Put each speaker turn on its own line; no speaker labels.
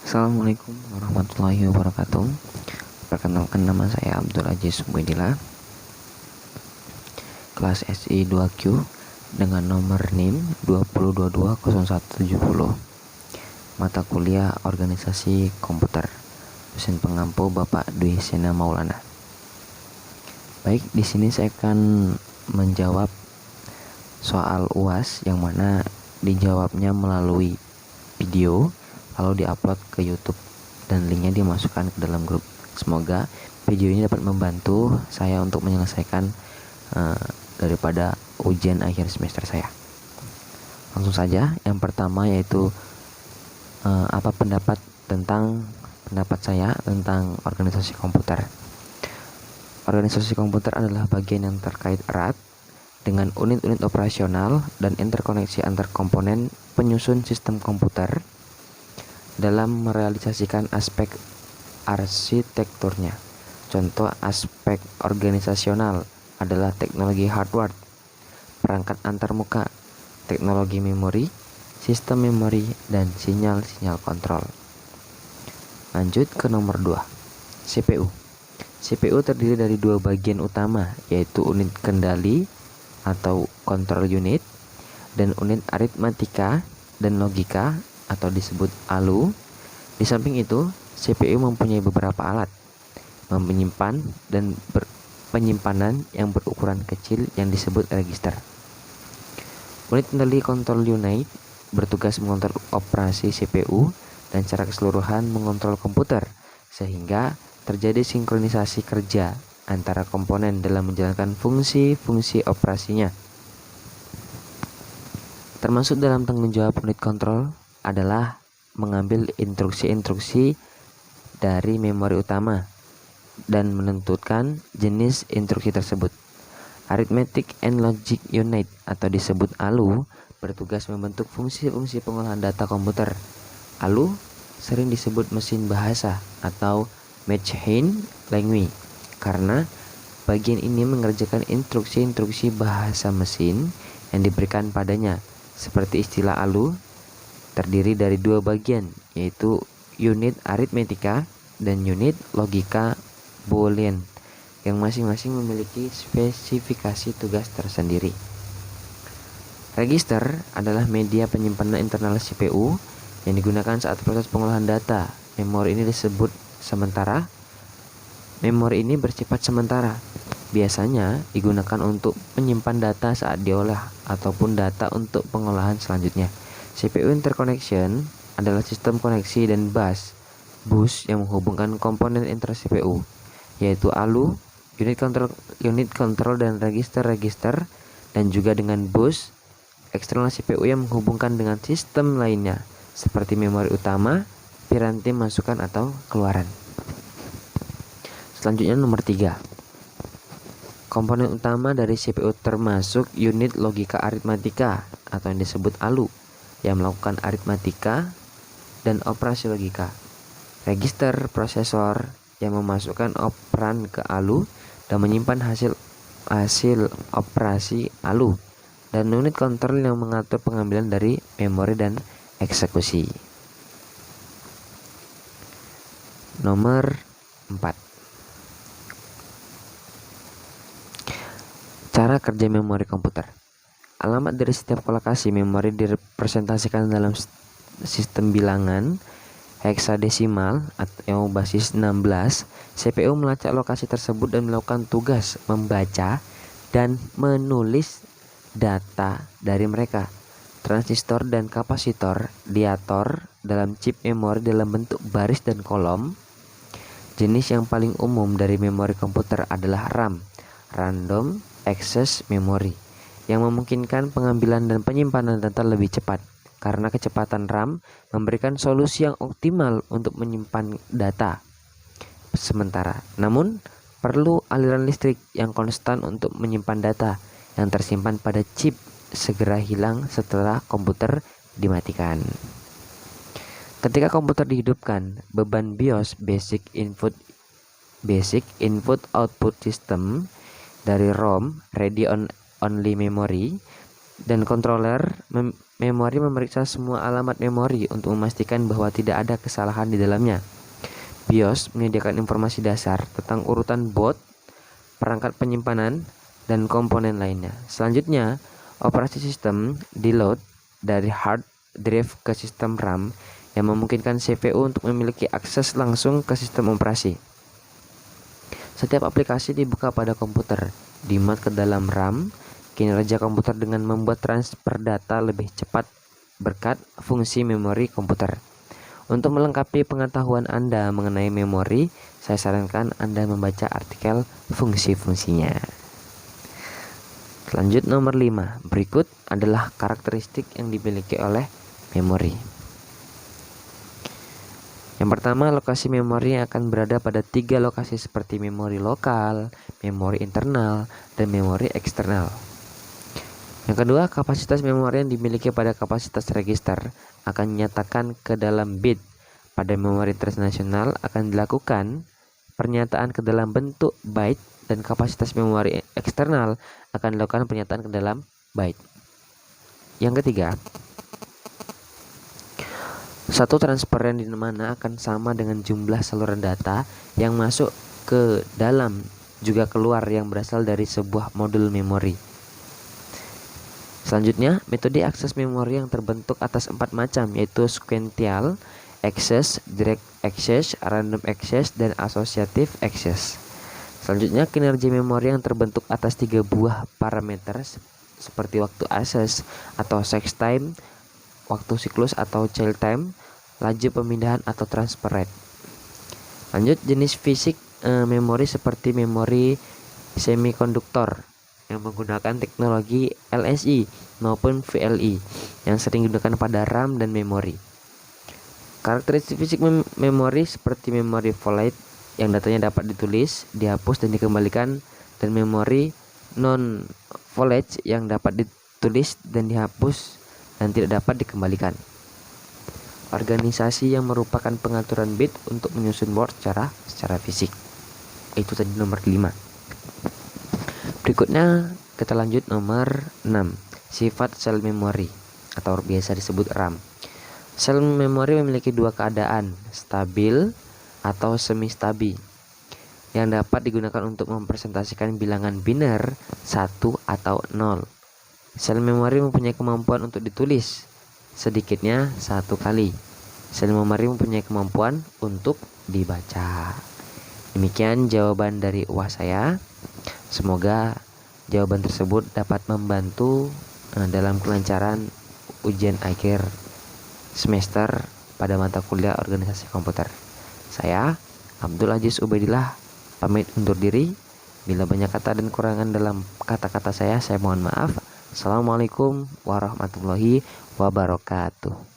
Assalamualaikum warahmatullahi wabarakatuh. Perkenalkan, nama saya Abdul Aziz Muidillah, kelas SI 2Q dengan nomor NIM 20220170. Mata kuliah Organisasi Komputer. Dosen pengampu Bapak Dwi Sena Maulana. Baik, di sini saya akan menjawab soal UAS yang mana dijawabnya melalui video lalu diupload ke YouTube dan linknya dimasukkan ke dalam grup. Semoga video ini dapat membantu saya untuk menyelesaikan daripada ujian akhir semester saya. Langsung saja, yang pertama yaitu apa pendapat saya tentang organisasi komputer. Organisasi komputer adalah bagian yang terkait erat dengan unit-unit operasional dan interkoneksi antar komponen penyusun sistem komputer dalam merealisasikan aspek arsitekturnya. Contoh aspek organisasional adalah teknologi hardware, perangkat antarmuka, teknologi memori, sistem memori, dan sinyal-sinyal kontrol. Lanjut ke nomor 2, CPU. CPU terdiri dari dua bagian utama, yaitu unit kendali atau control unit dan unit aritmatika dan logika atau disebut ALU. Di samping itu, CPU mempunyai beberapa alat menyimpan dan penyimpanan yang berukuran kecil yang disebut register. Unit kendali control unit bertugas mengontrol operasi CPU dan secara keseluruhan mengontrol komputer sehingga terjadi sinkronisasi kerja antara komponen dalam menjalankan fungsi-fungsi operasinya. Termasuk dalam tanggung jawab unit kontrol adalah mengambil instruksi-instruksi dari memori utama dan menentukan jenis instruksi tersebut. Arithmetic and Logic Unit atau disebut ALU bertugas membentuk fungsi-fungsi pengolahan data komputer. ALU sering disebut mesin bahasa atau machine language karena bagian ini mengerjakan instruksi-instruksi bahasa mesin yang diberikan padanya. Seperti istilah ALU terdiri dari dua bagian, yaitu unit aritmetika dan unit logika boolean yang masing-masing memiliki spesifikasi tugas tersendiri. Register adalah media penyimpanan internal CPU yang digunakan saat proses pengolahan data. Memori ini bersifat sementara. Biasanya digunakan untuk menyimpan data saat diolah ataupun data untuk pengolahan selanjutnya. CPU interconnection adalah sistem koneksi dan bus yang menghubungkan komponen inter CPU, yaitu ALU, unit control dan register, dan juga dengan bus eksternal CPU yang menghubungkan dengan sistem lainnya, seperti memori utama, piranti masukan atau keluaran. Selanjutnya nomor 3. Komponen utama dari CPU termasuk unit logika aritmatika atau yang disebut ALU yang melakukan aritmatika dan operasi logika. Register prosesor yang memasukkan operan ke ALU dan menyimpan hasil operasi ALU, dan unit kontrol yang mengatur pengambilan dari memori dan eksekusi. Nomor 4. Cara kerja memori komputer. Alamat dari setiap lokasi memori direpresentasikan dalam sistem bilangan heksadesimal atau basis 16. CPU melacak lokasi tersebut dan melakukan tugas membaca dan menulis data dari mereka. Transistor dan kapasitor diatur dalam chip memori dalam bentuk baris dan kolom. Jenis yang paling umum dari memori komputer adalah RAM, Random Access Memory, yang memungkinkan pengambilan dan penyimpanan data lebih cepat karena kecepatan RAM memberikan solusi yang optimal untuk menyimpan data sementara. Namun, perlu aliran listrik yang konstan untuk menyimpan data yang tersimpan pada chip segera hilang setelah komputer dimatikan. Ketika komputer dihidupkan, beban BIOS Basic Input Output System dari ROM, Read Only Memory, dan controller memori memeriksa semua alamat memori untuk memastikan bahwa tidak ada kesalahan di dalamnya. BIOS menyediakan informasi dasar tentang urutan baut, perangkat penyimpanan, dan komponen lainnya. Selanjutnya, operasi sistem di-load dari hard drive ke sistem RAM yang memungkinkan CPU untuk memiliki akses langsung ke sistem operasi. Setiap aplikasi dibuka pada komputer, di-mount ke dalam RAM, kinerja komputer dengan membuat transfer data lebih cepat berkat fungsi memori komputer. Untuk melengkapi pengetahuan Anda mengenai memori, saya sarankan Anda membaca artikel fungsi-fungsinya. Lanjut nomor 5. Berikut adalah karakteristik yang dimiliki oleh memori. Yang pertama, lokasi memori akan berada pada 3 lokasi seperti memori lokal, memori internal, dan memori eksternal. Yang kedua, kapasitas memori yang dimiliki pada kapasitas register akan dinyatakan ke dalam bit. Pada memori transnasional akan dilakukan pernyataan ke dalam bentuk byte, dan kapasitas memori eksternal akan dilakukan pernyataan ke dalam byte. Yang ketiga, satu transparan di mana akan sama dengan jumlah saluran data yang masuk ke dalam juga keluar yang berasal dari sebuah modul memori. Selanjutnya, metode akses memori yang terbentuk atas 4 macam, yaitu sequential access, direct access, random access, dan associative access. Selanjutnya, kinerja memori yang terbentuk atas 3 buah parameter seperti waktu akses atau sex time, waktu siklus atau child time, laju pemindahan atau transfer rate. Lanjut, jenis fisik memori seperti memori semikonduktor yang menggunakan teknologi LSI maupun VLI yang sering digunakan pada RAM dan memori. Karakteristik fisik memori seperti memori volatile yang datanya dapat ditulis, dihapus, dan dikembalikan, dan memori non-volatile yang dapat ditulis dan dihapus dan tidak dapat dikembalikan. Organisasi yang merupakan pengaturan bit untuk menyusun word secara fisik. Itu tadi nomor 5. Berikutnya kita lanjut nomor 6. Sifat sel memori atau biasa disebut RAM. Sel memori memiliki 2 keadaan, stabil atau semi-stabil, yang dapat digunakan untuk mempresentasikan bilangan biner 1 atau 0. Sel memori mempunyai kemampuan untuk ditulis sedikitnya 1 kali. Sel memori mempunyai kemampuan untuk dibaca. Demikian jawaban dari UAS saya. Semoga jawaban tersebut dapat membantu dalam kelancaran ujian akhir semester pada mata kuliah organisasi komputer. Saya, Abdul Aziz Ubaidillah, pamit undur diri. Bila banyak kata dan kurangan dalam kata-kata saya mohon maaf. Assalamualaikum warahmatullahi wabarakatuh.